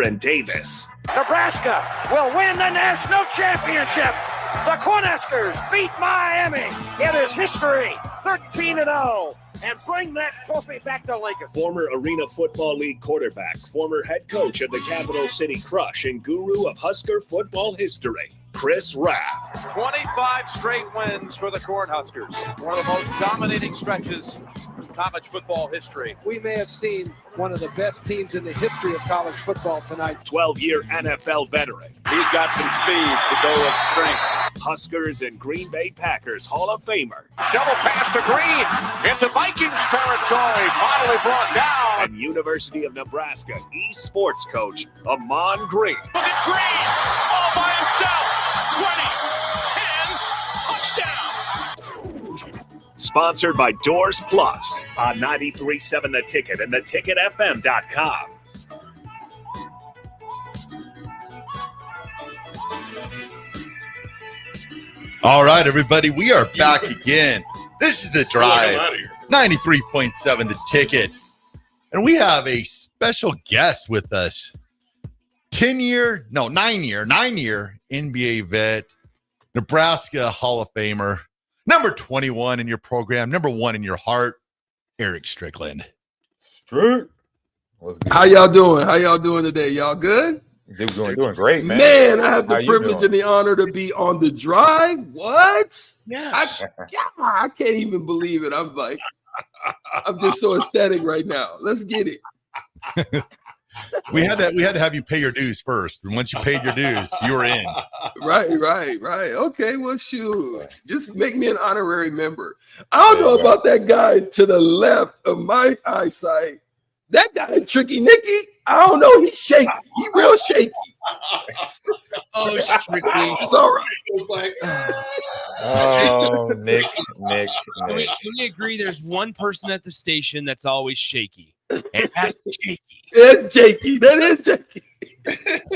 Baker and Davis. Nebraska will win the national championship. The Cornhuskers beat Miami. It is history, 13-0, and bring that trophy back to Lincoln. Former Arena Football League quarterback, former head coach of the Capital City Crush, and guru of Husker football history, Chris Raff. 25 straight wins for the Cornhuskers. One of the most dominating stretches in college football history. We may have seen one of the best teams in the history of college football tonight. 12-year NFL veteran. He's got some speed to go with strength. Huskers and Green Bay Packers Hall of Famer. Shovel pass to Green into Vikings territory. Finally brought down. And University of Nebraska eSports coach, Ahman Green. Look at Green, all by himself. 20, 10, touchdown. Sponsored by Doors Plus on 93.7 The Ticket and theticketfm.com. All right, everybody, we are back again. This is The Drive, 93.7 The Ticket. And we have a special guest with us. 9-year NBA vet, Nebraska Hall of Famer, number 21 in your program, number 1 in your heart, Eric Strickland. How y'all doing? How y'all doing today? Y'all good? Dude, doing great, man. Man, I have the How you privilege doing? and the honor to be on The Drive. What? Yes. I can't even believe it. I'm just so ecstatic right now. Let's get it. We had to have you pay your dues first. And once you paid your dues, you were in. Right. Okay, well, shoot. Just make me an honorary member. I don't know about that guy to the left of my eyesight. That guy, Tricky Nicky, I don't know. He's shaky. He real shaky. Oh, Tricky. It's all right. It's like, oh, Nick. Can we agree there's one person at the station that's always shaky? And that's Jakey. It's Jakey. That is Jakey.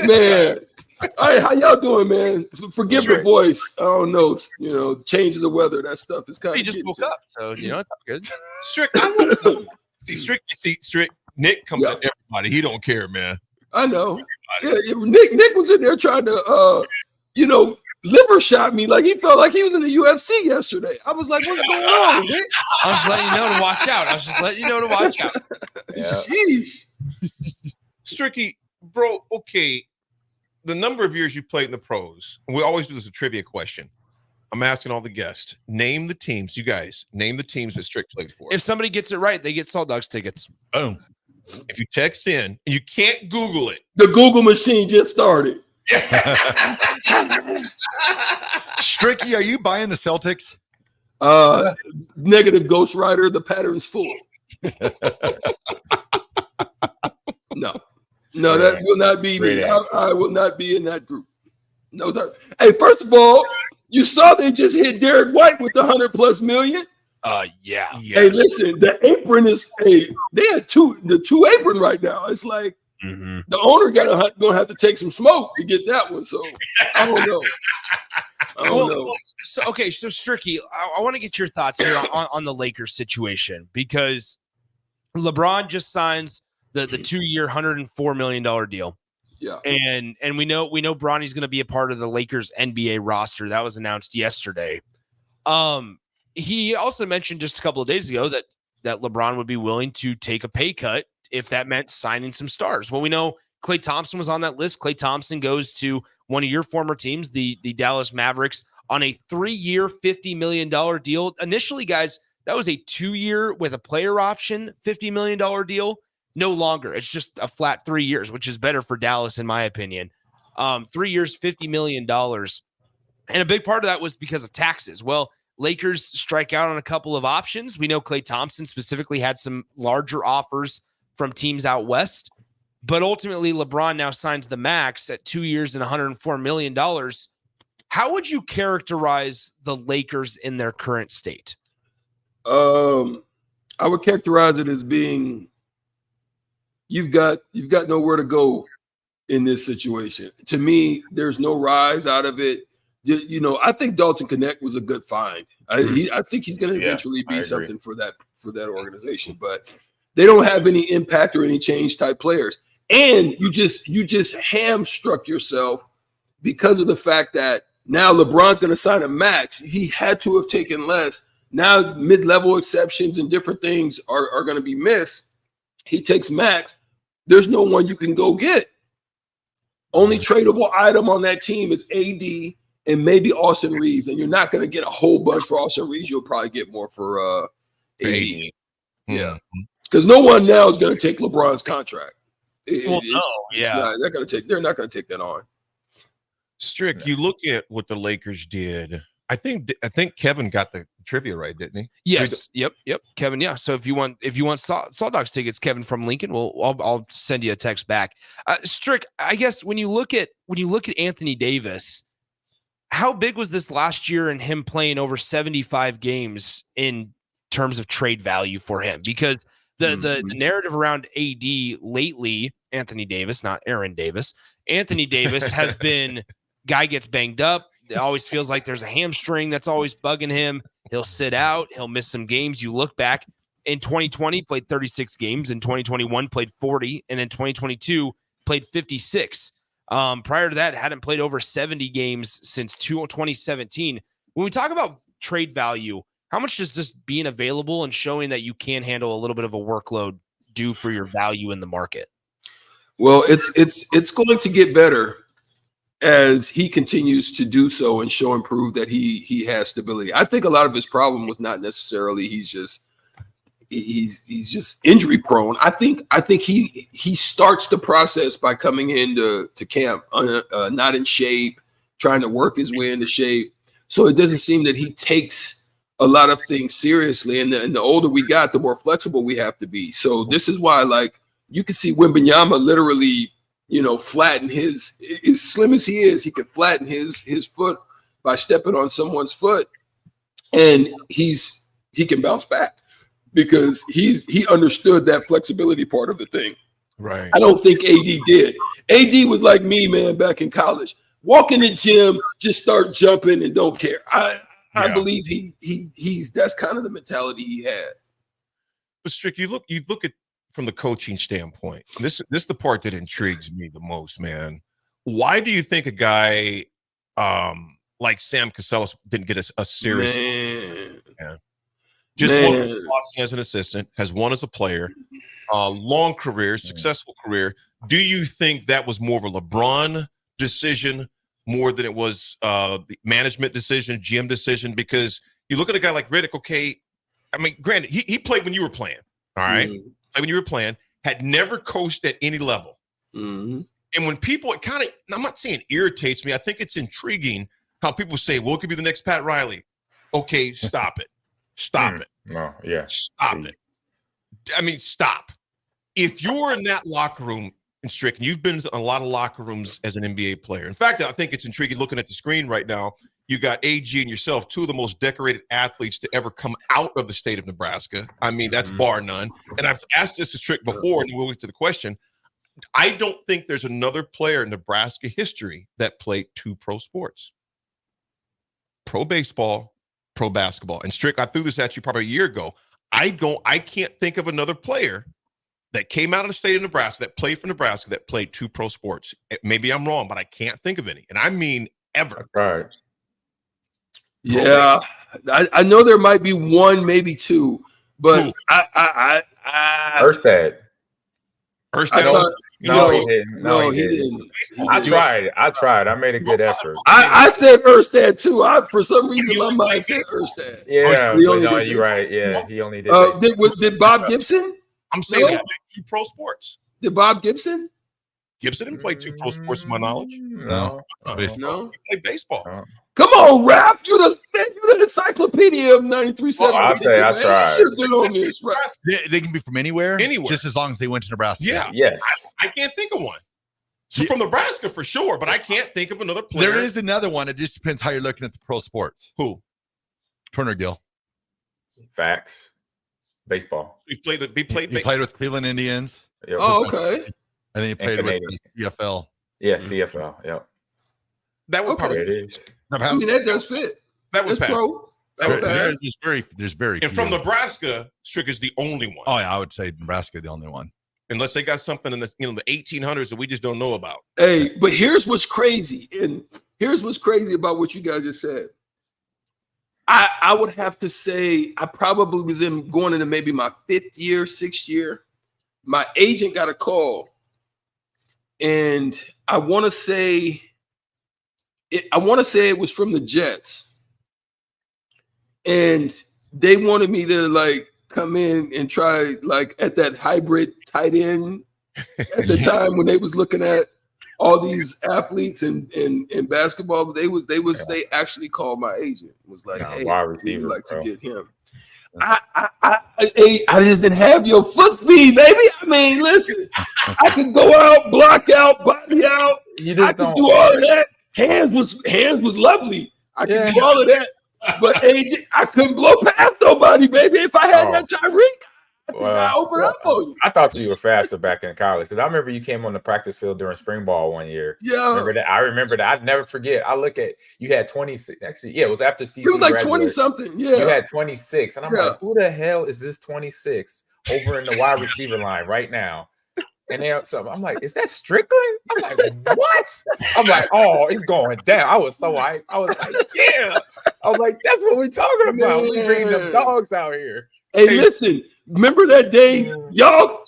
Man. All right, how y'all doing, man? Forgive the voice. I don't know. Change of the weather. That stuff is kind of. He just woke up, so it's all good. Strick, I want to know. Strick. Nick comes at everybody. He don't care, man. I know. Yeah, Nick was in there trying to, liver shot me like he felt like he was in the UFC yesterday. I was like, what's going on, Nick? I was letting you know to watch out. Yeah. Sheesh. Stricky, bro, okay. The number of years you played in the pros, and we always do this a trivia question. I'm asking all the guests, name the teams, you guys, name the teams that Strick played for. If somebody gets it right, they get Salt Dogs tickets. Boom. If you text in, and you can't Google it. The Google machine just started. Stricky, are you buying the Celtics? Negative Ghost Rider, the pattern's full. No, that will not be me. I will not be in that group. No, sir. Hey, first of all, you saw they just hit Derek White with the $100+ million. Yeah. Yes. Hey, listen, the apron is they had the two apron right now. It's like the owner gonna have to take some smoke to get that one. So I don't know. So Stricky, I want to get your thoughts here on the Lakers situation, because LeBron just signs the 2-year $104 million deal. Yeah. And we know Bronny's going to be a part of the Lakers NBA roster. That was announced yesterday. He also mentioned just a couple of days ago that LeBron would be willing to take a pay cut if that meant signing some stars. Well, we know Klay Thompson was on that list. Klay Thompson goes to one of your former teams, the Dallas Mavericks, on a 3-year, $50 million deal. Initially, guys, that was a 2-year with a player option, $50 million deal. No longer. It's just a flat 3 years, which is better for Dallas, in my opinion. 3 years, $50 million. And a big part of that was because of taxes. Well, Lakers strike out on a couple of options. We know Klay Thompson specifically had some larger offers from teams out west. But ultimately, LeBron now signs the max at 2 years and $104 million. How would you characterize the Lakers in their current state? I would characterize it as being you've got nowhere to go in this situation. To me, there's no rise out of it. I think Dalton Connect was a good find. I think he's going to eventually be something for that organization, but they don't have any impact or any change type players. And you just hamstruck yourself because of the fact that now LeBron's going to sign a max. He had to have taken less. Now mid-level exceptions and different things are going to be missed. He takes max. There's no one you can go get. Only tradable item on that team is AD and maybe Austin Reeves, and you're not going to get a whole bunch for Austin Reeves. You'll probably get more for AD. Yeah, because no one now is going to take LeBron's contract. They're not going to take that on. Strick, you look at what the Lakers did. I think Kevin got the trivia right, didn't he? Yes. Yep. Kevin. Yeah. So if you want Saw Dogs tickets, Kevin from Lincoln, I'll send you a text back. Strick, I guess when you look at Anthony Davis, how big was this last year and him playing over 75 games in terms of trade value for him? Because the narrative around AD lately, Anthony Davis, not Aaron Davis, Anthony Davis has been guy gets banged up. It always feels like there's a hamstring that's always bugging him. He'll sit out. He'll miss some games. You look back in 2020, played 36 games. In 2021, played 40. And in 2022, played 56. Prior to that, hadn't played over 70 games since 2017. When we talk about trade value, how much does just being available and showing that you can handle a little bit of a workload do for your value in the market? Well, it's going to get better as he continues to do so and show and prove that he has stability. I think a lot of his problem was not necessarily he's just injury prone. I think he starts the process by coming into camp not in shape, trying to work his way into shape. So it doesn't seem that he takes a lot of things seriously. And the older we got, the more flexible we have to be. So this is why, like, you can see Wembanyama literally, flatten his, as slim as he is, he could flatten his foot by stepping on someone's foot, and he can bounce back because he understood that flexibility part of the thing. Right. I don't think AD did. AD was like me, man, back in college. Walk in the gym, just start jumping and don't care. I believe he's that's kind of the mentality he had. But Strick, you look at from the coaching standpoint. This is the part that intrigues me the most, man. Why do you think a guy like Sam Cassell didn't get a serious won with Boston as an assistant, has won as a player, long career, successful career. Do you think that was more of a LeBron decision more than it was the management decision, GM decision? Because you look at a guy like Riddick, okay, I mean, granted, he played when you were playing, all right? When you were playing, had never coached at any level. And when people, I'm not saying irritates me, I think it's intriguing how people say, well, it could be the next Pat Riley. Okay, stop it. Stop it. No, yeah. Stop it. I mean, stop. If you're in that locker room, and Strick, and you've been in a lot of locker rooms as an NBA player. In fact, I think it's intriguing looking at the screen right now. You got AG and yourself, two of the most decorated athletes to ever come out of the state of Nebraska. I mean, that's bar none. And I've asked this to Strick before, and we'll get to the question. I don't think there's another player in Nebraska history that played two pro sports. Pro baseball, pro basketball. And Strick, I threw this at you probably a year ago. I can't think of another player that came out of the state of Nebraska, that played for Nebraska, that played two pro sports. Maybe I'm wrong, but I can't think of any. And I mean ever. Right. Yeah, I know there might be one, maybe two, but Erstad. No, he didn't. I tried. I made a good effort. I said Erstad too. For some reason, my mind said Erstad. Yeah, no, you're right. Yeah, he only did. Did Bob Gibson? I'm saying he played two pro sports. Did Bob Gibson? Gibson didn't play two pro sports, to my knowledge. No. He played baseball. Come on, Raff. You're the encyclopedia of 93.7. Well, I'll say I tried. You should get on this, right? They can be from anywhere, Anywhere, just as long as they went to Nebraska. Yeah. Yes. I can't think of one. So from Nebraska for sure, but I can't think of another player. There is another one. It just depends how you're looking at the pro sports. Who? Turner Gill. Facts. Baseball. He played with Cleveland Indians. Yep. Oh, okay. And then he played with the CFL. Yeah, CFL. Yep. That would probably it is. I mean, that does fit. That was pro. There's very and few. from Nebraska, Strick is the only one. Oh yeah, I would say Nebraska the only one. unless they got something in the the 1800s that we just don't know about. Hey, but here's what's crazy, and here's what's crazy about what you guys just said. I would have to say I probably was going into maybe my 5th year, 6th year. My agent got a call, and I want to say it was from the Jets, and they wanted me to like come in and try like at that hybrid tight end at the time when they was looking at all these athletes in basketball. They actually called my agent, was like, hey, we'd like to get him. I just didn't have your foot speed, baby. I mean, listen, I could go out, block out, body out. I could do all of that. Hands was lovely. I could do all of that. But AJ, I couldn't blow past nobody, baby. If I had that Tyreek, I open up on you. I thought you were faster back in college because I remember you came on the practice field during spring ball one year. Yeah, I remember that. I'd never forget. I look at you had 26. Actually, yeah, it was after season. It was like 20 something. Yeah, you had 26, and I'm like, who the hell is this 26 over in the wide receiver line right now? And I'm like, is that Strickland? I'm like, what? I'm like, oh, it's going down. I was so hyped. I was like, yeah. I was like, that's what we're talking about. We bringing them dogs out here. Hey, listen, remember that day? Y'all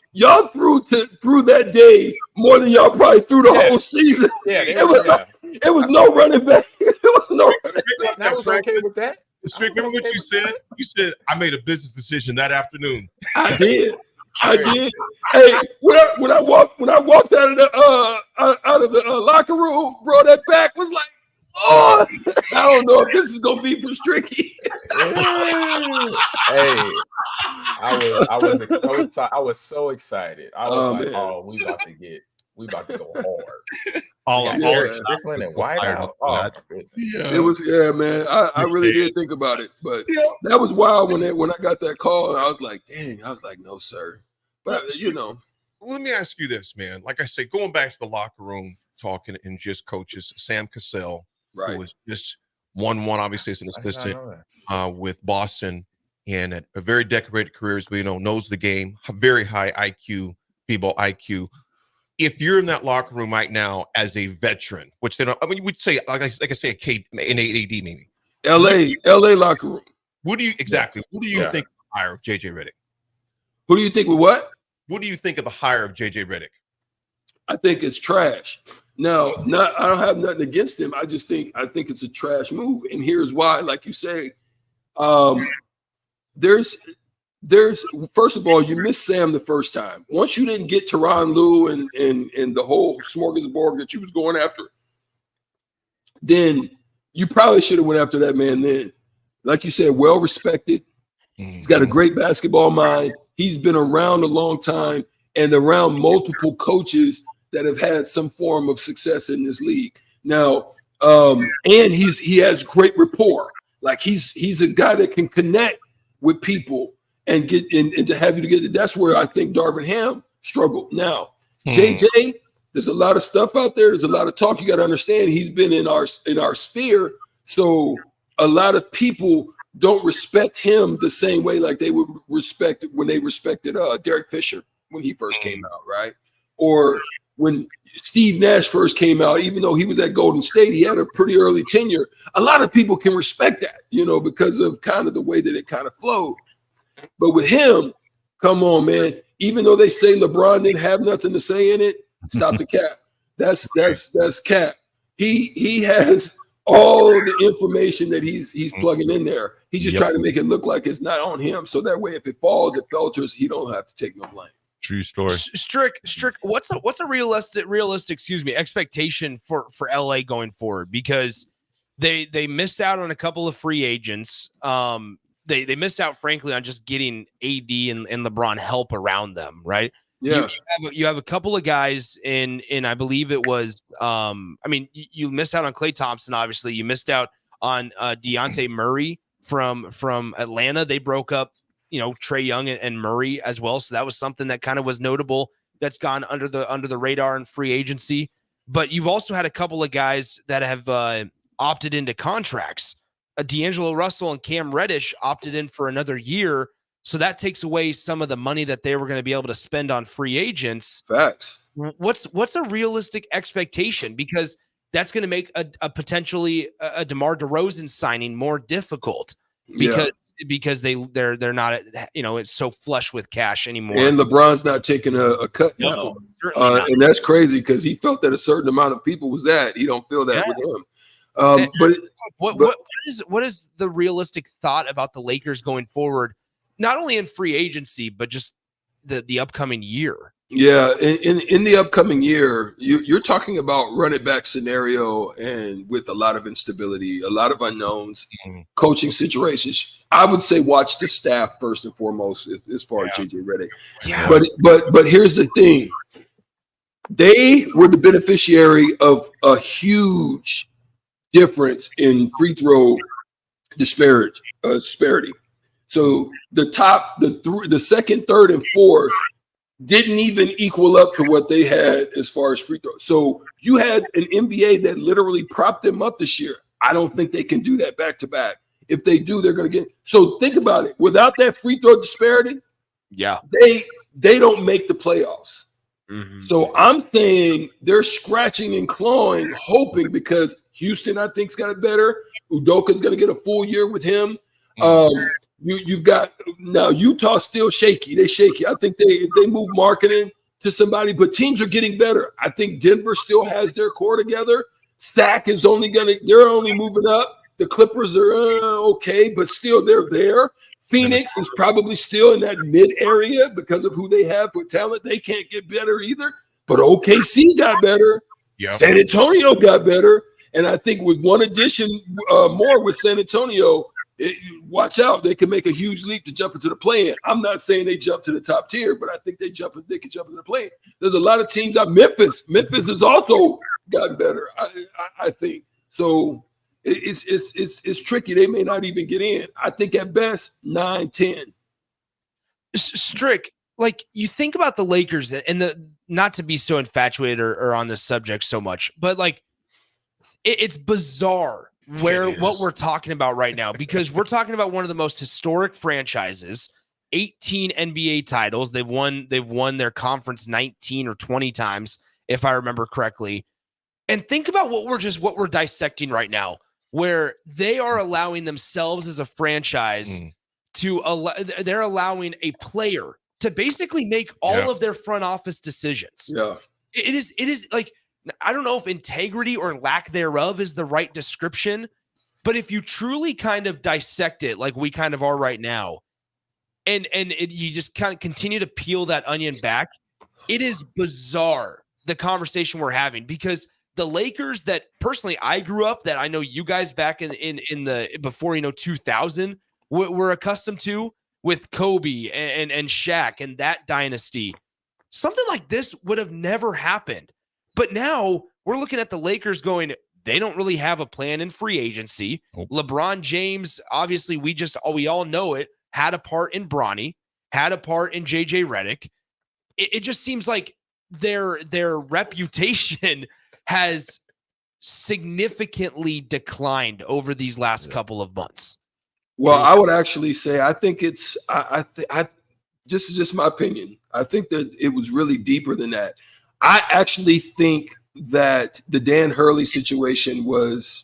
threw that day more than y'all probably threw the whole season. Yeah, it was no running back. It was no running back. I was okay with that. Strick, remember what you said? You said I made a business decision that afternoon. I did. Hey, when I walked out of the locker room, bro, that back was like, oh, I don't know if this is gonna be for Stricky. Hey, I was so excited. I was like, man. Oh, we about to go hard. All Strickland and Whiteout. Oh, it was, man. I really did think about it, but that was wild when I got that call, and I was like, dang. I was like, no, sir. But let me ask you this, man. Like I say, going back to the locker room, talking and just coaches, Sam Cassell, who was just 1-1, obviously as an assistant with Boston, and a very decorated career, as we knows the game, very high IQ, b-ball IQ. If you're in that locker room right now as a veteran, which they don't, I mean, we'd say, like I say, an AD maybe. LA locker room. What do you think of the hire of JJ Redick? Who do you think with what? What do you think of the hire of JJ Redick? I think it's trash. No, I don't have nothing against him. I think it's a trash move. And here's why. Like you say, there's first of all, you missed Sam the first time. Once you didn't get Tyronn Lue and the whole smorgasbord that you was going after, then you probably should have went after that man then. Like you said, well respected. He's got a great basketball mind. He's been around a long time and around multiple coaches that have had some form of success in this league. Now, and he has great rapport. Like he's a guy that can connect with people and get and to have you to get it. That's where I think Darvin Ham struggled. Now, JJ, there's a lot of stuff out there. There's a lot of talk. You got to understand he's been in our sphere. So a lot of people don't respect him the same way like they would respect when they respected Derek Fisher when he first came out, right? Or when Steve Nash first came out, even though he was at Golden State, he had a pretty early tenure. A lot of people can respect that, because of kind of the way that it kind of flowed. But with him, come on, man. Even though they say LeBron didn't have nothing to say in it, stop the cap. That's cap. He has all the information that he's plugging in there. He's just trying to make it look like it's not on him. So that way, if it falls, it falters, he don't have to take no blame. True story. Strick, what's a realistic expectation for LA going forward? Because they missed out on a couple of free agents. They missed out, frankly, on just getting AD and LeBron help around them, right? Yeah. You have a couple of guys in I believe it was you missed out on Klay Thompson, obviously. You missed out on Dejounte Murray from Atlanta. They broke up, Trae Young and Murray as well. So that was something that kind of was notable that's gone under the radar in free agency. But you've also had a couple of guys that have opted into contracts. D'Angelo Russell and Cam Reddish opted in for another year. So that takes away some of the money that they were going to be able to spend on free agents. Facts. What's a realistic expectation? Because that's going to make a potentially a DeMar DeRozan signing more difficult because they're not, it's so flush with cash anymore. And LeBron's not taking a cut now. And that's crazy because he felt that a certain amount of people was that. He don't feel that with him. What is the realistic thought about the Lakers going forward, not only in free agency, but just the upcoming year? Yeah, in the upcoming year, you're talking about run it back scenario and with a lot of instability, a lot of unknowns, coaching situations. I would say watch the staff first and foremost as far as JJ Redick. Yeah. But here's the thing. They were the beneficiary of a huge difference in free throw disparity. So the second, third, and fourth didn't even equal up to what they had as far as free throws. So you had an NBA that literally propped them up this year. I don't think they can do that back to back. If they do, they're going to get. So think about it. Without that free throw disparity, they don't make the playoffs. Mm-hmm. So I'm saying they're scratching and clawing, hoping, because Houston, I think, has got it better. Udoka's going to get a full year with him. You've got now Utah still shaky. They shaky. I think they move marketing to somebody, but teams are getting better. I think Denver still has their core together. Sac is they're only moving up. The Clippers are okay, but still they're there. Phoenix is probably still in that mid area because of who they have with talent. They can't get better either. But OKC got better. Yep. San Antonio got better. And I think with one addition more with San Antonio, watch out. They can make a huge leap to jump into the play-in. I'm not saying they jump to the top tier, but I think they can jump into the play-in. There's a lot of teams out. Memphis has also gotten better, I think. So it's tricky. They may not even get in. I think at best 9-10. Strick, like you think about the Lakers and not to be so infatuated or on this subject so much, but like it's bizarre what we're talking about right now, because we're talking about one of the most historic franchises, 18 NBA titles. They've won their conference 19 or 20 times, if I remember correctly. And think about what we're dissecting right now, where they are allowing themselves as a franchise they're allowing a player to basically make all of their front office decisions. Yeah. It is like, I don't know if integrity or lack thereof is the right description, but if you truly kind of dissect it like we kind of are right now, and you just kind of continue to peel that onion back, it is bizarre, the conversation we're having, because the Lakers that personally I grew up, that I know you guys back in the before 2000 were accustomed to, with Kobe and Shaq and that dynasty, something like this would have never happened. But now we're looking at the Lakers going, they don't really have a plan in free agency. LeBron James, obviously, we all know it, had a part in Bronny, had a part in JJ Redick. It just seems like their reputation has significantly declined over these last couple of months. Well, I would actually say I think it's this is just my opinion. I think that it was really deeper than that. I actually think that the Dan Hurley situation was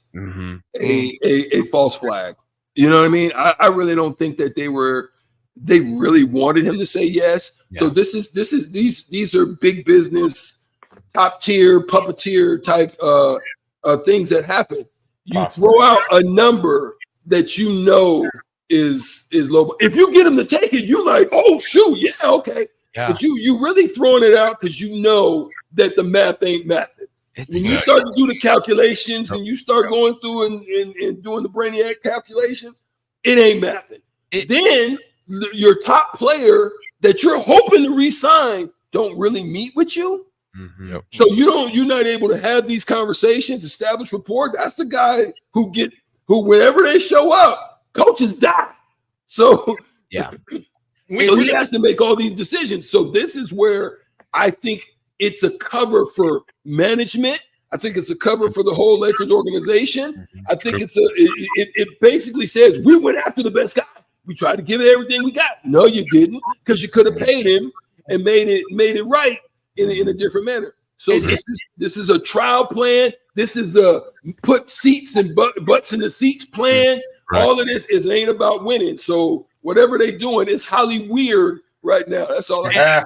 a false flag. You know what I mean? I really don't think that they really wanted him to say yes. Yeah. So these are big business, top tier, puppeteer type things that happen. You throw out a number that you know is low. If you get him to take it, you like, oh shoot, yeah, okay. Yeah. But you really throwing it out because you know that the math ain't mathing. When you start to do the calculations and you start going through and doing the brainiac calculations, it ain't mathing. Then your top player that you're hoping to re-sign don't really meet with you. Mm-hmm. Yep. So you're not able to have these conversations, establish rapport. That's the guy who whenever they show up, coaches die. So yeah. So he has to make all these decisions. So this is where I think it's a cover for management. I think it's a cover for the whole Lakers organization. I think it basically says we went after the best guy. We tried to give it everything we got. No, you didn't, because you could have paid him and made it right in a different manner. So this is a trial plan. This is a put seats and butts in the seats plan. Right. All of this ain't about winning. So whatever they're doing is highly weird right now. That's all I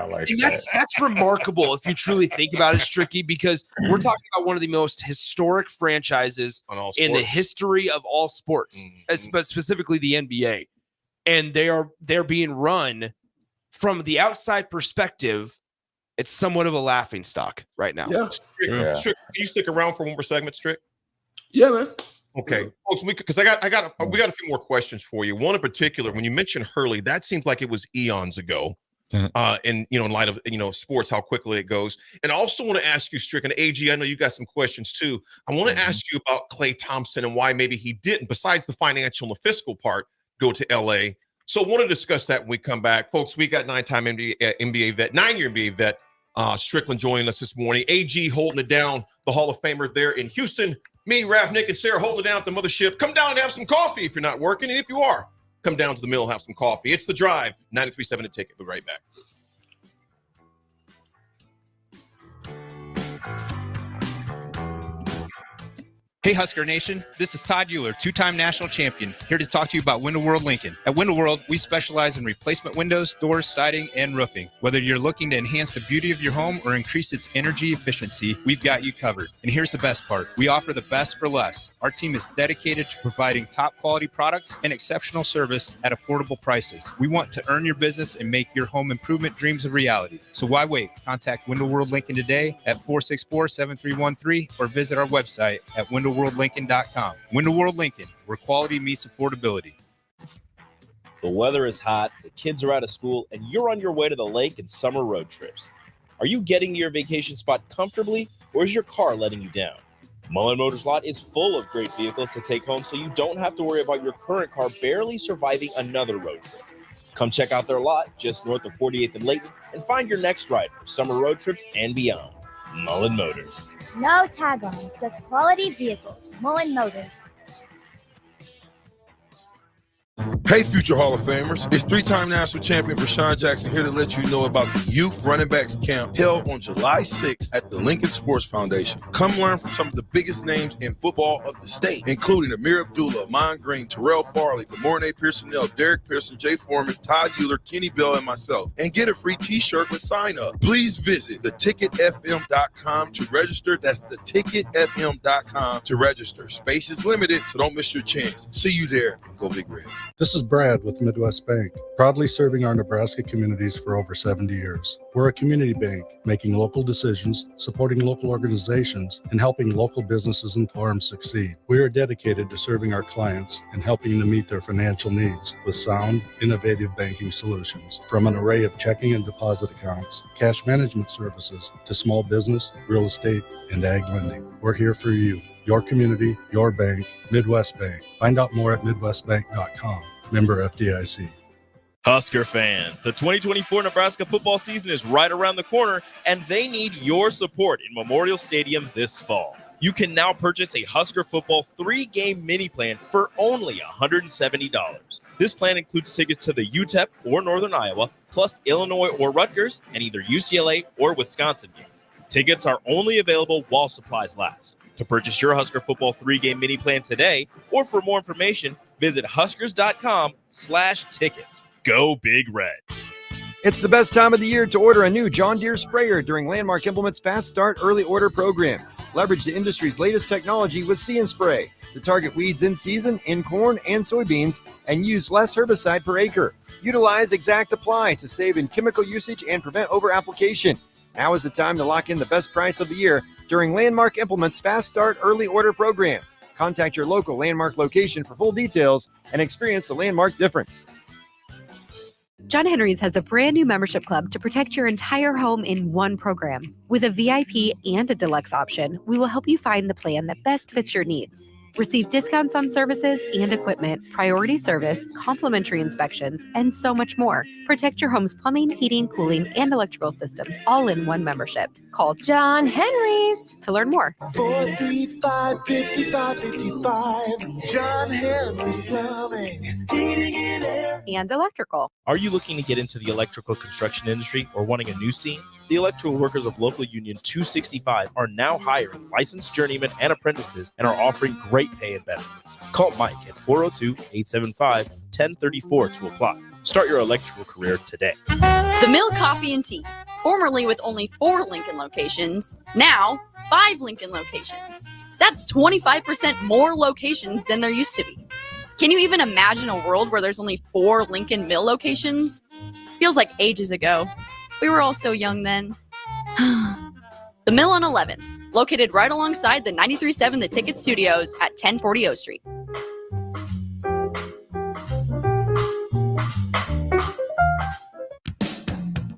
like. And that's remarkable if you truly think about it, Stricky, because we're talking about one of the most historic franchises in the history of all sports, but specifically the NBA. And they're being run from the outside perspective. It's somewhat of a laughing stock right now. Yeah. Strick, can you stick around for one more segment, Strick? Yeah, man. Okay, folks, because we got a few more questions for you. One in particular, when you mentioned Hurley, that seems like it was eons ago. In light of sports, how quickly it goes. And I also want to ask you, Strick, and AG, I know you got some questions too. I want to ask you about Klay Thompson and why maybe he didn't, besides the financial and the fiscal part, go to LA. So I want to discuss that when we come back. Folks, we got 9-year NBA vet, Strickland joining us this morning. AG holding it down, the Hall of Famer there in Houston. Me, Raff, Nick, and Sarah holding it down at the mothership. Come down and have some coffee if you're not working. And if you are, come down to the mill and have some coffee. It's The Drive, 93.7 The Ticket. We'll be right back. Hey, Husker Nation. This is Todd Euler, two-time national champion, here to talk to you about Window World Lincoln. At Window World, we specialize in replacement windows, doors, siding, and roofing. Whether you're looking to enhance the beauty of your home or increase its energy efficiency, we've got you covered. And here's the best part. We offer the best for less. Our team is dedicated to providing top-quality products and exceptional service at affordable prices. We want to earn your business and make your home improvement dreams a reality. So why wait? Contact Window World Lincoln today at 464-7313 or visit our website at WindowWorldLincoln.com. Window World Lincoln, where quality meets affordability. The weather is hot, the kids are out of school, and you're on your way to the lake and summer road trips. Are you getting to your vacation spot comfortably, or is your car letting you down? Mullen Motors Lot is full of great vehicles to take home, so you don't have to worry about your current car barely surviving another road trip. Come check out their lot just north of 48th and Layton and find your next ride for summer road trips and beyond. Mullen Motors. No tag-ons, just quality vehicles. Mullen Motors. Hey, future Hall of Famers. It's three-time national champion Rashawn Jackson here to let you know about the Youth Running Backs Camp held on July 6th at the Lincoln Sports Foundation. Come learn from some of the biggest names in football of the state, including Amir Abdullah, Amon Green, Terrell Farley, Gamorne Pearsonell, Derek Pearson, Jay Foreman, Todd Euler, Kenny Bell, and myself. And get a free t-shirt with sign-up. Please visit theticketfm.com to register. That's theticketfm.com to register. Space is limited, so don't miss your chance. See you there and go Big Red. This is Brad with Midwest Bank, proudly serving our Nebraska communities for over 70 years. We're a community bank, making local decisions, supporting local organizations, and helping local businesses and farms succeed. We are dedicated to serving our clients and helping them meet their financial needs with sound, innovative banking solutions. From an array of checking and deposit accounts, cash management services, to small business, real estate, and ag lending. We're here for you. Your community, your bank, Midwest Bank. Find out more at midwestbank.com. Member FDIC. Husker fans, the 2024 Nebraska football season is right around the corner, and they need your support in Memorial Stadium this fall. You can now purchase a Husker football 3-game mini plan for only $170. This plan includes tickets to the UTEP or Northern Iowa, plus Illinois or Rutgers, and either UCLA or Wisconsin games. Tickets are only available while supplies last. To purchase your Husker football 3-game mini plan today, or for more information, visit huskers.com/tickets. Go Big Red. It's the best time of the year to order a new John Deere sprayer during Landmark Implement's Fast Start Early Order program. Leverage the industry's latest technology with See and Spray to target weeds in season in corn and soybeans and use less herbicide per acre. Utilize Exact Apply to save in chemical usage and prevent over-application. Now is the time to lock in the best price of the year during Landmark Implement's Fast Start Early Order program. Contact your local Landmark location for full details and experience the Landmark difference. John Henry's has a brand new membership club to protect your entire home in one program. With a VIP and a deluxe option, we will help you find the plan that best fits your needs. Receive discounts on services and equipment, priority service, complimentary inspections, and so much more. Protect your home's plumbing, heating, cooling, and electrical systems all in one membership. Call John Henry's to learn more. 435-5555. John Henry's Plumbing, Heating and Air. And electrical. Are you looking to get into the electrical construction industry or wanting a new scene? The Electrical Workers of Local Union 265 are now hiring licensed journeymen and apprentices and are offering great pay and benefits. Call Mike at 402-875-1034 to apply. Start your electrical career today. The Mill Coffee and Tea, formerly with only 4 Lincoln locations, now 5 Lincoln locations. That's 25% more locations than there used to be. Can you even imagine a world where there's only 4 Lincoln Mill locations? Feels like ages ago. We were all so young then. The Mill on 11, located right alongside the 93.7 The Ticket Studios at 1040 O Street.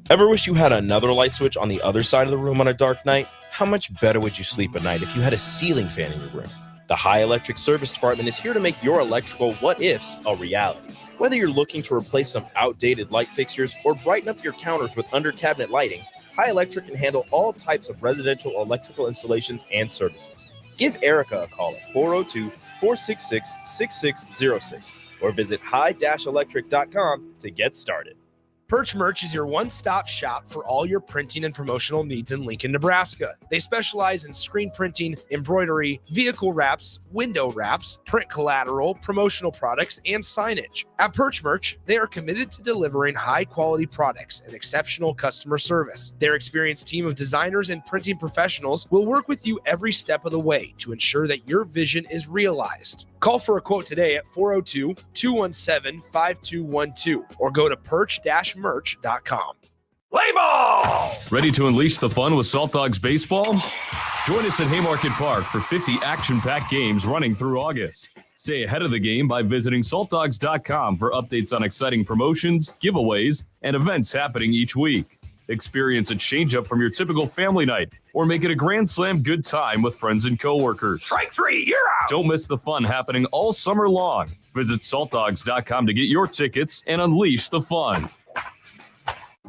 Ever wish you had another light switch on the other side of the room on a dark night? How much better would you sleep at night if you had a ceiling fan in your room? The High Electric Service Department is here to make your electrical what-ifs a reality. Whether you're looking to replace some outdated light fixtures or brighten up your counters with under-cabinet lighting, High Electric can handle all types of residential electrical installations and services. Give Erica a call at 402-466-6606 or visit high-electric.com to get started. Perch Merch is your one-stop shop for all your printing and promotional needs in Lincoln, Nebraska. They specialize in screen printing, embroidery, vehicle wraps, window wraps, print collateral, promotional products, and signage. At Perch Merch, they are committed to delivering high-quality products and exceptional customer service. Their experienced team of designers and printing professionals will work with you every step of the way to ensure that your vision is realized. Call for a quote today at 402-217-5212 or go to perch-merch.com. Play ball! Ready to unleash the fun with Salt Dogs Baseball? Join us at Haymarket Park for 50 action-packed games running through August. Stay ahead of the game by visiting saltdogs.com for updates on exciting promotions, giveaways, and events happening each week. Experience a change-up from your typical family night or make it a Grand Slam good time with friends and coworkers. Strike 3, you're out! Don't miss the fun happening all summer long. Visit saltdogs.com to get your tickets and unleash the fun.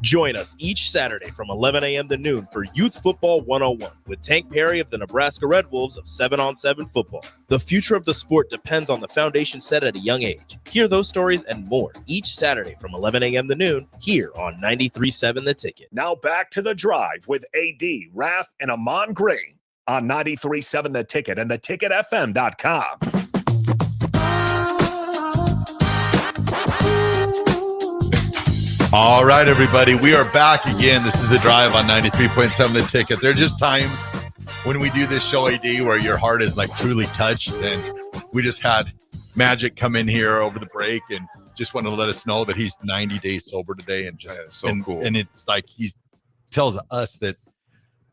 Join us each Saturday from 11 a.m. to noon for Youth Football 101 with Tank Perry of the Nebraska Red Wolves of 7-on-7 football. The future of the sport depends on the foundation set at a young age. Hear those stories and more each Saturday from 11 a.m. to noon here on 93.7 The Ticket. Now back to The Drive with AD, Raff, and Ahman Green on 93.7 The Ticket and theticketfm.com. All right, everybody, we are back again. This is The Drive on 93.7 The Ticket. There are just times when we do this show, AD, where your heart is like truly touched. And we just had Magic come in here over the break and just wanted to let us know that he's 90 days sober today. And just so cool. And it's like he tells us that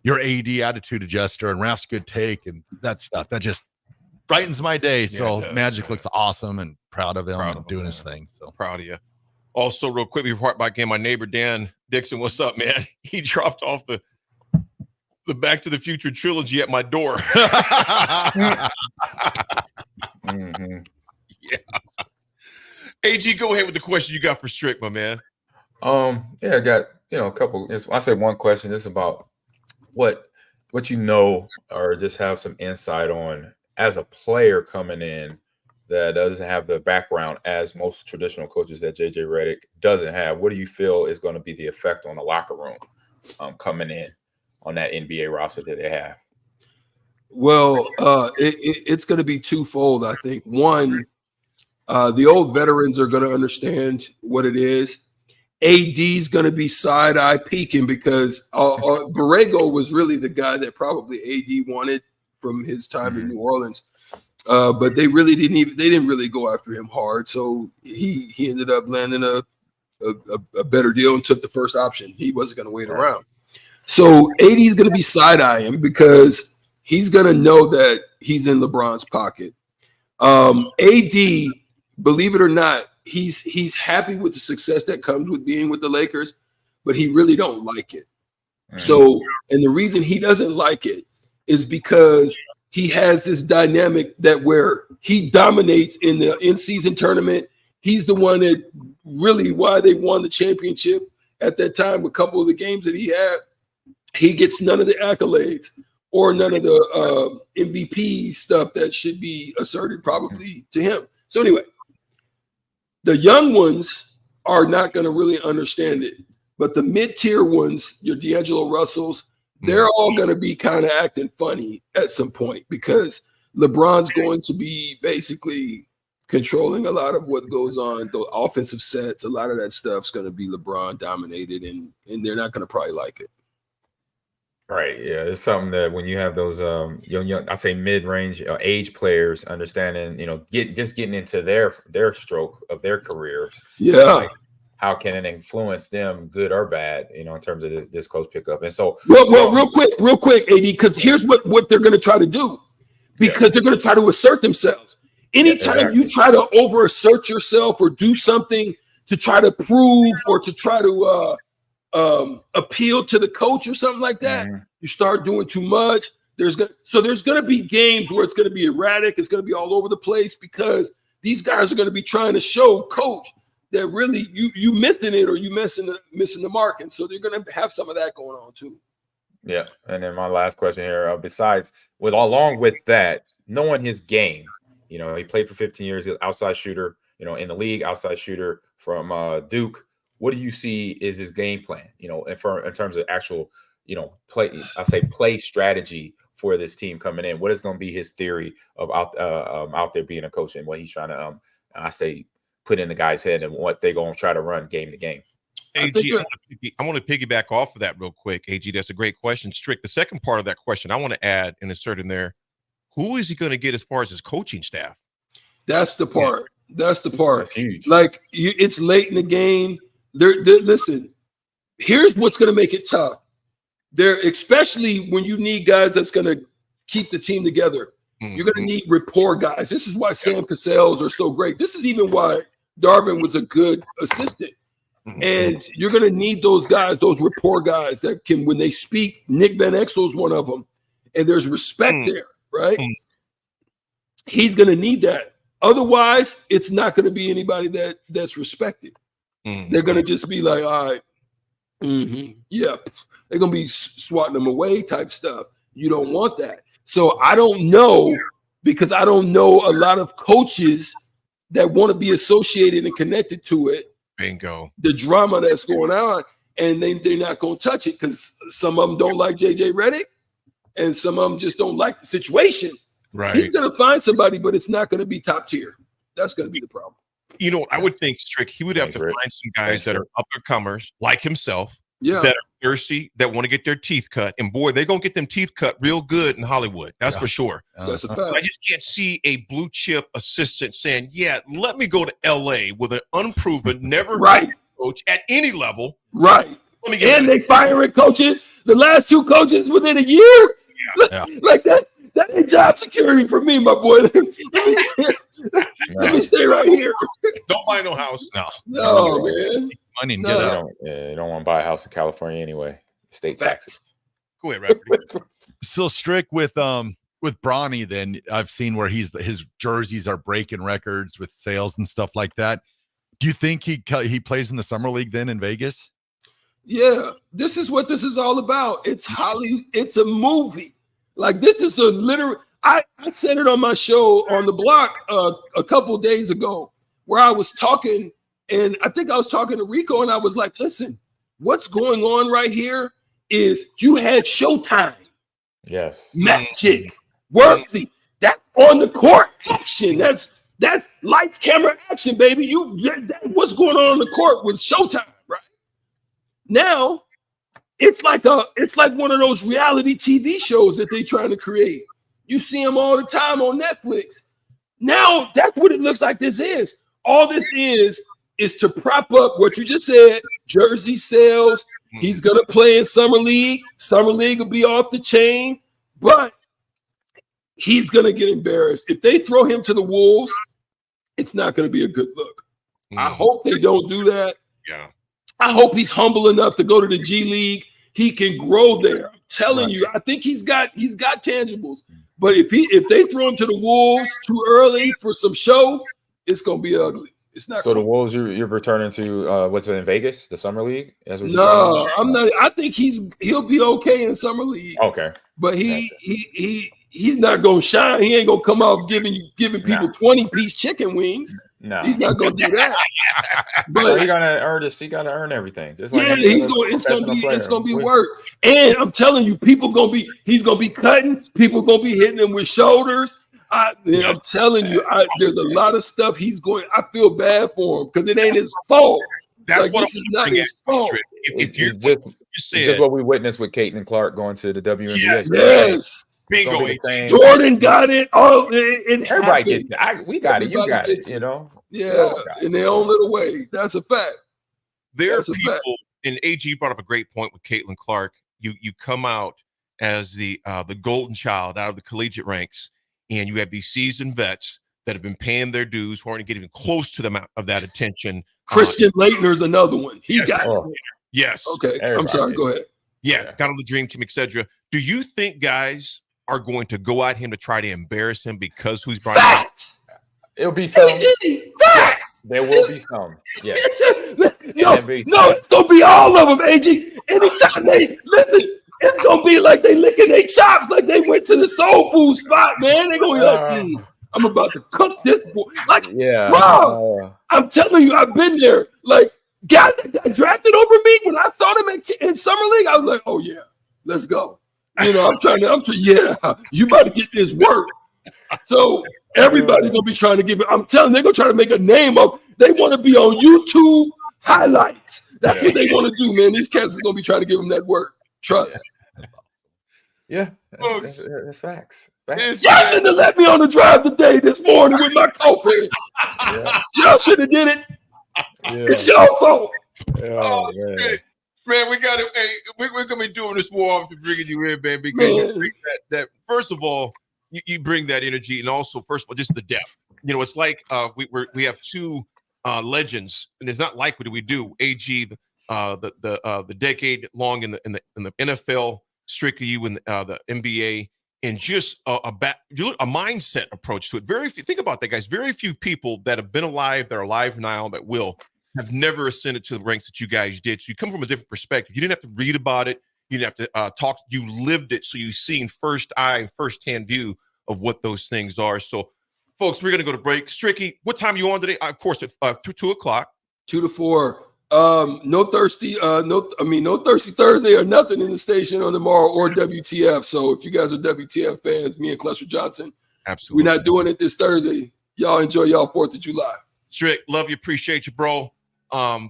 your AD attitude adjuster and Raff's good take and that stuff, that just brightens my day. So Magic looks awesome and proud of him and doing his thing. So proud of you. Also, real quick before I begin, my neighbor Dan Dixon, what's up, man? He dropped off the Back to the Future trilogy at my door. Mm-hmm. Yeah. AG, go ahead with the question you got for Strick, my man. Yeah, I got a couple. I said one question. It's about what you know, or just have some insight on as a player coming in that doesn't have the background as most traditional coaches that JJ Redick doesn't have. What do you feel is going to be the effect on the locker room coming in on that NBA roster that they have? Well, it's going to be twofold, I think. One, the old veterans are going to understand what it is. AD's going to be side-eye peeking because Borrego was really the guy that probably AD wanted from his time in New Orleans. But they really didn't really go after him hard. So he ended up landing a better deal and took the first option. He wasn't going to wait around. So AD is going to be side-eyeing because he's going to know that he's in LeBron's pocket. AD, believe it or not, he's happy with the success that comes with being with the Lakers, but he really don't like it. So, and the reason he doesn't like it is because he has this dynamic that where he dominates in the in-season tournament. He's the one that really why they won the championship at that time. A couple of the games that he had, he gets none of the accolades or none of the MVP stuff that should be asserted probably to him. So anyway, the young ones are not going to really understand it, but the mid-tier ones, your D'Angelo Russells, they're all going to be kind of acting funny at some point because LeBron's going to be basically controlling a lot of what goes on. The offensive sets, a lot of that stuff's going to be LeBron dominated, and they're not going to probably like it. Right. Yeah. It's something that when you have those young, I say mid-range age players understanding, getting into their stroke of their careers. Yeah. Like, how can it influence them, good or bad, in terms of this close pickup? And so, well, real quick, AD, because here's what they're going to try to do, because they're going to try to assert themselves. Anytime you try to over-assert yourself or do something to try to prove or to try to appeal to the coach or something like that, you start doing too much. There's going to be games where it's going to be erratic. It's going to be all over the place because these guys are going to be trying to show coach that really you missing it or you missing the mark, and so they're going to have some of that going on too. Yeah, and then my last question here, along with that, knowing his game, he played for 15 years, outside shooter, in the league, outside shooter from Duke. What do you see is his game plan, in terms of actual, play strategy for this team coming in? What is going to be his theory of out there being a coach and what he's trying to, put in the guy's head and what they're going to try to run game to game? AG, I want to piggyback off of that real quick. AG, that's a great question. Strick, the second part of that question, I want to add and insert in there, who is he going to get as far as his coaching staff? That's the part. That's the part. That's huge. Like, it's late in the game. Listen, here's what's going to make it tough. Especially when you need guys that's going to keep the team together. You're going to need rapport guys. This is why Sam Cassell's are so great. This is even why Darvin was a good assistant. And you're going to need those guys, those rapport guys that can, when they speak, Nick Van Exel's one of them, and there's respect there, right? He's going to need that. Otherwise, it's not going to be anybody that's respected. They're going to just be like, all right, yeah. They're going to be swatting them away type stuff. You don't want that. So I don't know, because I don't know a lot of coaches that want to be associated and connected to it. Bingo. The drama that's going on, and they're not going to touch it because some of them don't like JJ Redick, and some of them just don't like the situation. Right. He's going to find somebody, but it's not going to be top tier. That's going to be the problem. I would think, Strick, he would have to find some guys that are up-and-comers like himself, that are thirsty, that want to get their teeth cut. And boy, they're going to get them teeth cut real good in Hollywood. That's for sure. That's a fact. I just can't see a blue chip assistant saying, yeah, let me go to LA with an unproven, never coach at any level. Right. And they firing coaches. The last two coaches within a year. Like that ain't job security for me, my boy. Let me stay right here. Don't buy no house. No, man. Money and No. get out. You don't want to buy a house in California anyway. State taxes. Go ahead, Raff. So strict with Bronny, then I've seen where his jerseys are breaking records with sales and stuff like that. Do you think he plays in the summer league then in Vegas? Yeah, this is what this is all about. It's It's a movie. Like, this is a literal. I said it on my show on the block a couple days ago, where I was talking, and I think I was talking to Rico, and I was like, listen, what's going on right here is you had Showtime. Yes. Magic, Worthy. That's on the court action. That's lights, camera, action, baby. What's going on the court was Showtime, right? Now, it's like one of those reality TV shows that they're trying to create. You see them all the time on Netflix. Now, that's what it looks like this is. All this is to prop up what you just said, jersey sales. He's going to play in Summer League. Summer League will be off the chain, but he's going to get embarrassed. If they throw him to the Wolves, it's not going to be a good look. I hope they don't do that. Yeah. I hope he's humble enough to go to the G League. He can grow there. I'm telling you, I think he's got tangibles. But if they throw him to the Wolves too early for some show, it's gonna be ugly. It's not. So the Wolves, you're returning to what's it in Vegas, the summer league? No, I'm not. I think he'll be okay in summer league. Okay, but he's not gonna shine. He ain't gonna come out giving people 20-piece chicken wings. No, he's not gonna do that. But he gotta earn this. He gotta earn everything. Just like it's gonna be work. And I'm telling you, he's gonna be cutting. People gonna be hitting him with shoulders. I'm telling you, there's a lot of stuff he's going. I feel bad for him because it ain't his fault. That's what this is not his fault. If you just what we witnessed with Caitlin Clark going to the WNBA. Yes. Bingo. Jordan got it. Oh, everybody gets it. We got it. You got it. You know. Yeah, in their own little way. That's a fact. There are people, and AG brought up a great point with Caitlin Clark. You come out as the golden child out of the collegiate ranks, and you have these seasoned vets that have been paying their dues, who aren't getting even close to the amount of that attention. Christian Leitner's another one. He got it. Yes. Okay. I'm sorry. Go ahead. Yeah, got on the dream team, etc. Do you think guys are going to go at him to try to embarrass him because who's brought facts? It'll be some. Facts. There will be some. Yes. No, it's gonna be all of them, AG. Anytime they listen, it's gonna be like they licking their chops, like they went to the soul food spot, man. They're gonna be like, I'm about to cook this boy. Like, bro, I'm telling you, I've been there. Like, guys that got drafted over me, when I saw them in summer league, I was like, oh yeah, let's go. You know, I'm trying, yeah, you about to get this work. So everybody's gonna be trying to give it. I'm telling you, they're gonna try to make a name of. They want to be on YouTube highlights. That's what they want to do, man. These cats are gonna be trying to give them that work. Trust. Yeah, that's facts. Y'all shouldn't have let me on the drive today this morning with my coffee. Y'all should have did it. It's your fault. Man, we got to. Hey, we're gonna be doing this more often, bringing you in, man, because you bring that. First of all, you bring that energy, and also, first of all, just the depth. You know, it's like we have two legends, and it's not like what do we do? AG, the decade long in the NFL, Stricker, you in the NBA, and just a mindset approach to it. Think about that, guys. Very few people that have been alive, that are alive now, that will have never ascended to the ranks that you guys did. So you come from a different perspective. You didn't have to read about it. You didn't have to talk. You lived it. So you've seen firsthand view of what those things are. So, folks, we're going to go to break. Stricky, what time are you on today? Of course, at 2 o'clock. 2 to 4. No thirsty Thursday or nothing in the station on tomorrow or WTF. So if you guys are WTF fans, me and Cluster Johnson, absolutely, we're not doing it this Thursday. Y'all enjoy y'all 4th of July. Strick, love you, appreciate you, bro.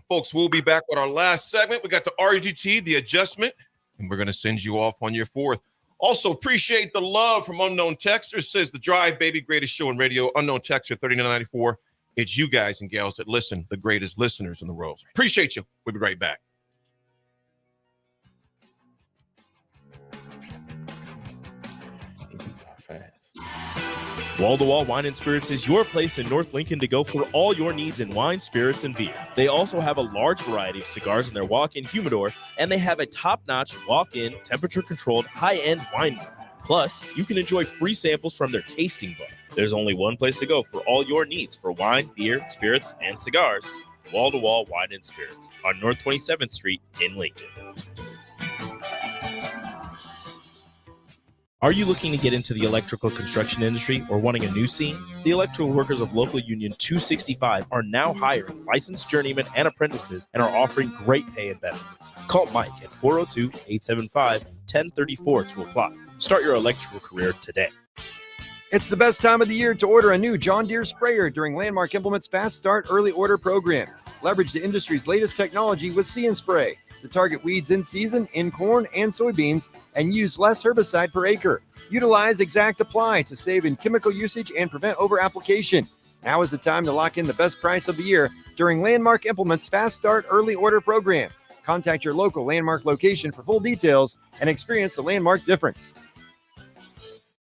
Folks, we'll be back with our last segment. We got the RGT, the adjustment, and we're going to send you off on your 4th. Also, appreciate the love from Unknown Texter. Says the Drive, baby, greatest show in radio. Unknown Texter, 3994. It's you guys and gals that listen, the greatest listeners in the world. Appreciate you. We'll be right back. Wall-to-Wall Wine and Spirits is your place in North Lincoln to go for all your needs in wine, spirits, and beer. They also have a large variety of cigars in their walk-in humidor, and they have a top-notch walk-in, temperature-controlled, high-end wine bar. Plus, you can enjoy free samples from their tasting bar. There's only one place to go for all your needs for wine, beer, spirits, and cigars. Wall-to-Wall Wine and Spirits on North 27th Street in Lincoln. Are you looking to get into the electrical construction industry or wanting a new scene? The electrical workers of Local Union 265 are now hiring licensed journeymen and apprentices and are offering great pay and benefits. Call Mike at 402-875-1034 to apply. Start your electrical career today. It's the best time of the year to order a new John Deere sprayer during Landmark Implement's Fast Start Early Order program. Leverage the industry's latest technology with See and Spray to target weeds in season in corn and soybeans and use less herbicide per acre. Utilize Exact Apply to save in chemical usage and prevent over-application. Now is the time to lock in the best price of the year during Landmark Implement's Fast Start Early Order program. Contact your local Landmark location for full details and experience the Landmark difference.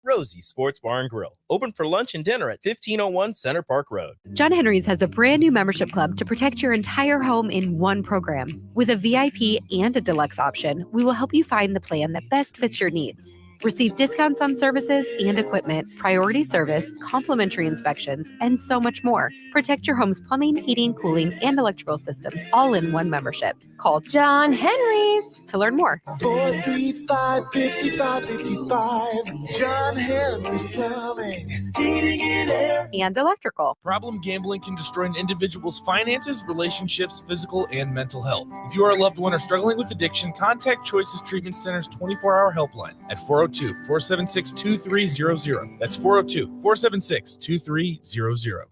Rosie Sports Bar and Grill, open for lunch and dinner at 1501 Center Park Road. John Henry's has a brand new membership club to protect your entire home in one program. With a VIP and a deluxe option, we will help you find the plan that best fits your needs. Receive discounts on services and equipment, priority service, complimentary inspections, and so much more. Protect your home's plumbing, heating, cooling, and electrical systems all in one membership. Call John Henry's to learn more. 435-5555. John Henry's Plumbing, Heating and Air. And electrical. Problem gambling can destroy an individual's finances, relationships, physical, and mental health. If you or a loved one are struggling with addiction, contact Choices Treatment Center's 24-hour helpline at 402-476-2300. That's 402-476-2300.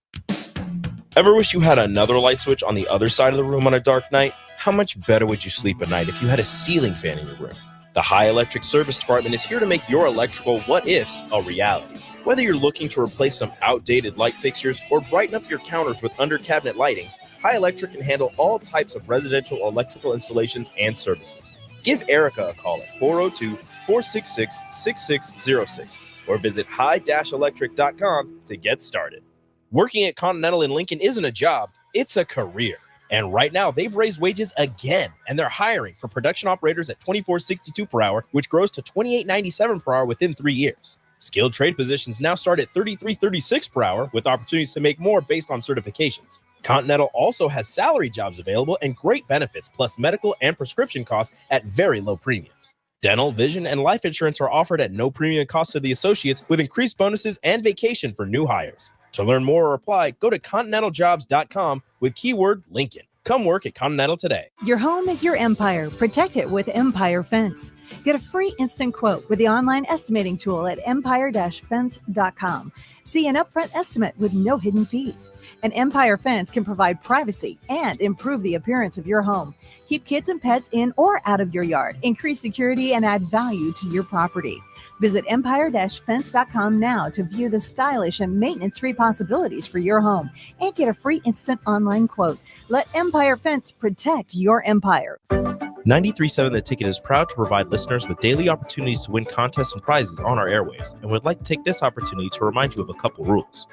Ever wish you had another light switch on the other side of the room on a dark night? How much better would you sleep at night if you had a ceiling fan in your room? The High Electric Service Department is here to make your electrical what-ifs a reality. Whether you're looking to replace some outdated light fixtures or brighten up your counters with under-cabinet lighting, High Electric can handle all types of residential electrical installations and services. Give Erica a call at 402-466-6606 or visit high-electric.com to get started. Working at Continental in Lincoln isn't a job, it's a career. And right now, they've raised wages again, and they're hiring for production operators at $24.62 per hour, which grows to $28.97 per hour within 3 years. Skilled trade positions now start at $33.36 per hour, with opportunities to make more based on certifications. Continental also has salary jobs available and great benefits, plus medical and prescription costs at very low premiums. Dental, vision, and life insurance are offered at no premium cost to the associates, with increased bonuses and vacation for new hires. To learn more or apply, go to continentaljobs.com with keyword Lincoln. Come work at Continental today. Your home is your empire. Protect it with Empire Fence. Get a free instant quote with the online estimating tool at empire-fence.com. See an upfront estimate with no hidden fees. An Empire Fence can provide privacy and improve the appearance of your home. Keep kids and pets in or out of your yard. Increase security and add value to your property. Visit empire-fence.com now to view the stylish and maintenance-free possibilities for your home and get a free instant online quote. Let Empire Fence protect your empire. 93.7 The Ticket is proud to provide listeners with daily opportunities to win contests and prizes on our airwaves, and would like to take this opportunity to remind you of a couple rules.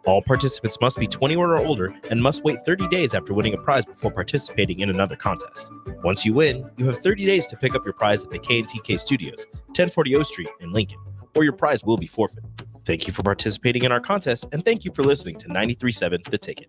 All participants must be 21 or older and must wait 30 days after winning a prize before participating in another contest. Once you win, you have 30 days to pick up your prize at the K&TK Studios, 1040 O Street in Lincoln, or your prize will be forfeited. Thank you for participating in our contest, and thank you for listening to 93.7 The Ticket.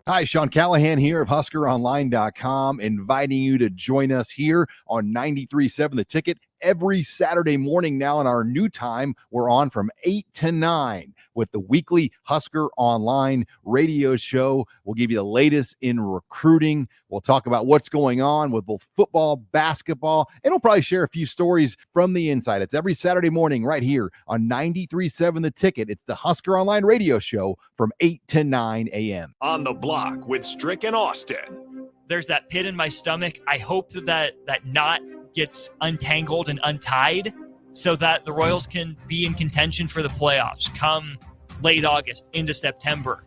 Hi, Sean Callahan here of HuskerOnline.com, inviting you to join us here on 93.7 The Ticket every Saturday morning now in our new time. We're on from 8 to 9 with the weekly Husker Online radio show. We'll give you the latest in recruiting. We'll talk about what's going on with both football, basketball, and we'll probably share a few stories from the inside. It's every Saturday morning right here on 93.7 The Ticket. It's the Husker Online radio show from 8 to 9 a.m. On the Block with Strick and Austin. There's that pit in my stomach. I hope that knot gets untangled and untied so that the Royals can be in contention for the playoffs come late August into September.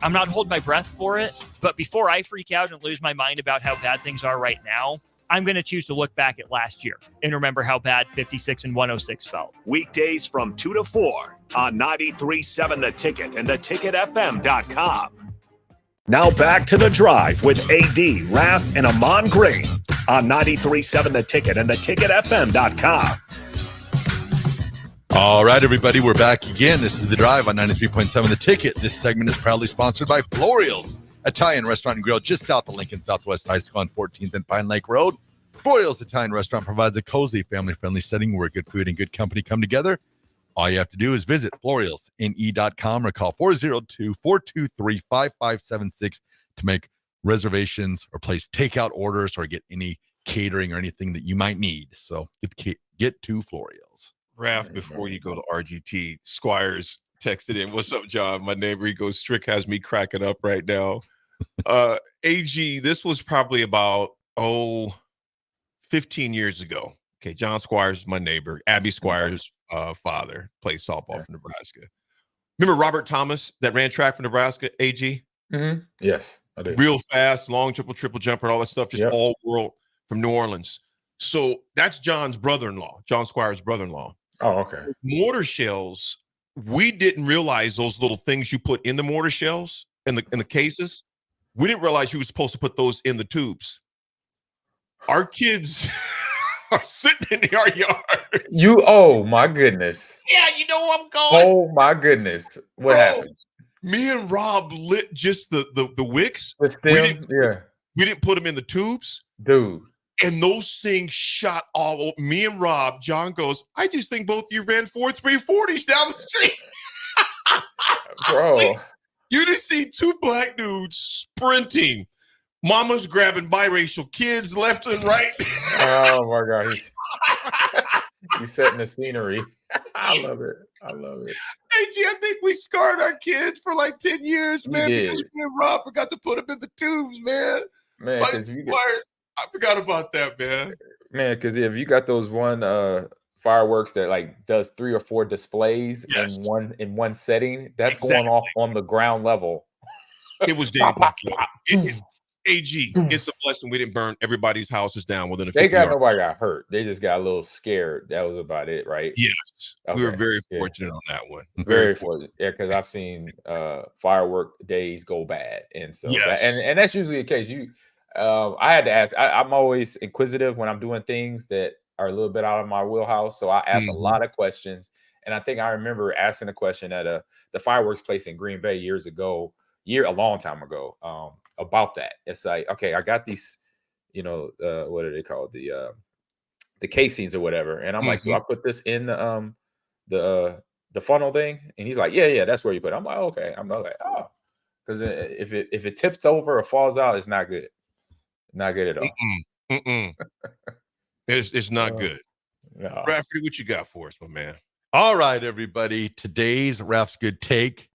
I'm not holding my breath for it, but before I freak out and lose my mind about how bad things are right now, I'm going to choose to look back at last year and remember how bad 56 and 106 felt. Weekdays from 2 to 4 on 93.7 The Ticket and theticketfm.com. Now back to The Drive with AD, Raff, and Ahman Green on 93.7 The Ticket and theticketfm.com. All right, everybody, we're back again. This is The Drive on 93.7 The Ticket. This segment is proudly sponsored by Florial's Italian Restaurant and Grill just south of Lincoln Southwest High School on 14th and Pine Lake Road. Florial's Italian Restaurant provides a cozy, family-friendly setting where good food and good company come together. All you have to do is visit FlorialsNE.com or call 402-423-5576 to make reservations or place takeout orders or get any catering or anything that you might need. So get to Florial's. Raff, before you go to RGT, Squires texted in, "What's up, John? My neighbor," he goes, "Strick has me cracking up right now." AG, this was probably about 15 years ago. Okay, John Squires is my neighbor. Abby Squires' father plays softball for Nebraska. Remember Robert Thomas that ran track for Nebraska, AG? Mm-hmm. Yes, I do. Real fast, long triple jumper, all that stuff, just all world from New Orleans. So that's John's brother-in-law, John Squires' brother-in-law. Oh, okay. Mortar shells, we didn't realize those little things you put in the mortar shells in the cases. We didn't realize you were supposed to put those in the tubes. Our kids are sitting in our yard. Oh my goodness. Yeah, you know where I'm going. Oh my goodness. What happened? Me and Rob lit just the wicks. The stem? We didn't put them in the tubes. Dude. And those things shot all over. Me and Rob, John goes, I just think both of you ran 4 340s down the street. Bro. You just see two black dudes sprinting. Mama's grabbing biracial kids left and right. Oh my God. He's setting the scenery. I love it. I love it. Hey, G, I think we scarred our kids for like 10 years, man, because me and Rob forgot to put them in the tubes, man. Man, Like, I forgot about that, man. Man, because if you got those one fireworks that like does 3 or 4 displays in one setting, that's going off on the ground level. It was dangerous. AG, it's a blessing we didn't burn everybody's houses down within a few Nobody got hurt. They just got a little scared. That was about it, right? Yes. Okay. We were very fortunate on that one. Very fortunate. Yeah, because I've seen firework days go bad. And so and that's usually the case. I had to ask. I'm always inquisitive when I'm doing things that are a little bit out of my wheelhouse. So I ask a lot of questions. And I think I remember asking a question at the fireworks place in Green Bay a long time ago, about that. It's like, okay, I got these, what are they called? The casings or whatever. And I'm like, do I put this in the funnel thing? And he's like, yeah, that's where you put it. I'm like, okay. I'm like, oh, because if it tips over or falls out, it's not good. Not good at all. It's not good. No. Rafferty, what you got for us, my man? All right, everybody. Today's Raff's Good Take,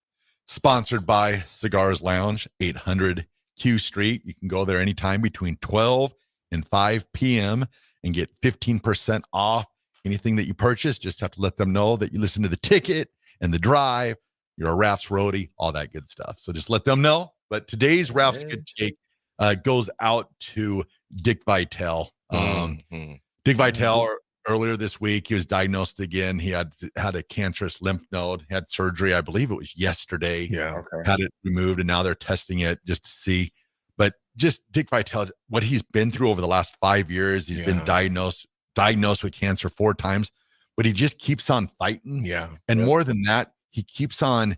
sponsored by Cigars Lounge, 800 Q Street. You can go there anytime between 12 and 5 p.m. and get 15% off anything that you purchase. Just have to let them know that you listen to the ticket and the drive. You're a Raff's roadie, all that good stuff. So just let them know. But today's Raff's Good Take goes out to Dick Vitale. Dick Vitale, earlier this week, he was diagnosed again. He had a cancerous lymph node, had surgery. I believe it was yesterday. Yeah. Okay. Had it removed, and now they're testing it just to see. But just Dick Vitale, what he's been through over the last 5 years, he's been diagnosed with cancer 4 times, but he just keeps on fighting. Yeah. And more than that, he keeps on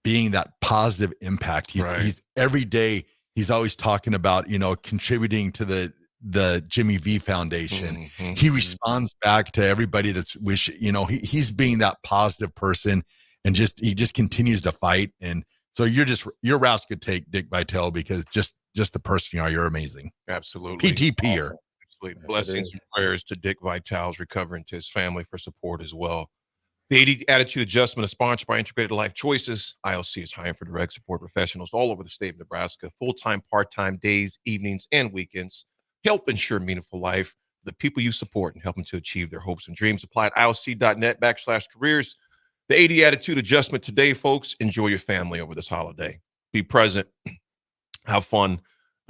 being that positive impact. He's every day, he's always talking about, contributing to the Jimmy V Foundation. He responds back to everybody that's he's being that positive person, and he just continues to fight. And so your Raff's Good Take, Dick Vitale, because just the person you are, you're amazing. Absolutely. PTPer. Absolutely. Blessings and prayers to Dick Vitale's recovering, to his family for support as well. The 80 Attitude Adjustment is sponsored by Integrated Life Choices. ILC is hiring for direct support professionals all over the state of Nebraska, full-time, part-time, days, evenings, and weekends. Help ensure meaningful life for the people you support and help them to achieve their hopes and dreams. Apply at ilc.net/careers. The 80 Attitude Adjustment today, folks. Enjoy your family over this holiday. Be present. Have fun.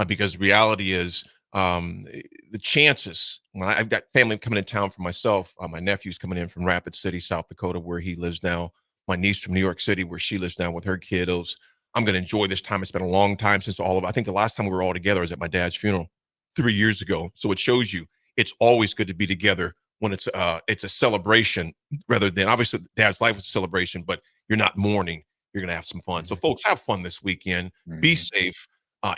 Because the reality is the chances, when I've got family coming in town for myself, my nephew's coming in from Rapid City, South Dakota, where he lives now. My niece from New York City, where she lives now with her kiddos. I'm going to enjoy this time. It's been a long time since I think the last time we were all together was at my dad's funeral 3 years ago. So it shows you it's always good to be together when it's a celebration, rather than, obviously dad's life was a celebration, but you're not mourning. You're going to have some fun. So folks, have fun this weekend. Be safe.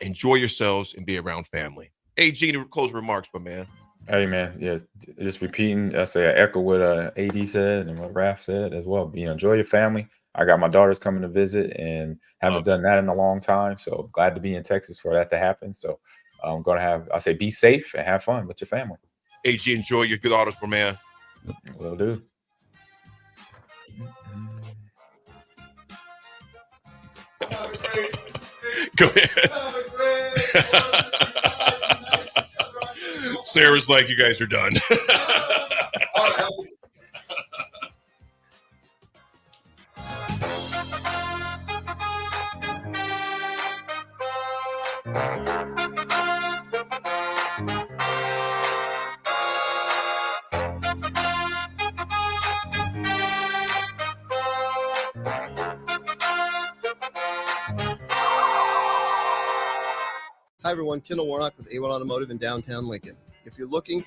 Enjoy yourselves and be around family. AG, to close remarks, my man. Hey man, yeah, just repeating. I echo what AD said and what Raff said as well. Enjoy your family. I got my daughters coming to visit and haven't done that in a long time. So glad to be in Texas for that to happen. So I'm gonna be safe and have fun with your family. AG, enjoy your good daughters, my man. Will do. Go ahead. Sarah's like, you guys are done. Hi, everyone. Kendall Warnock with A1 Automotive in downtown Lincoln. If you're looking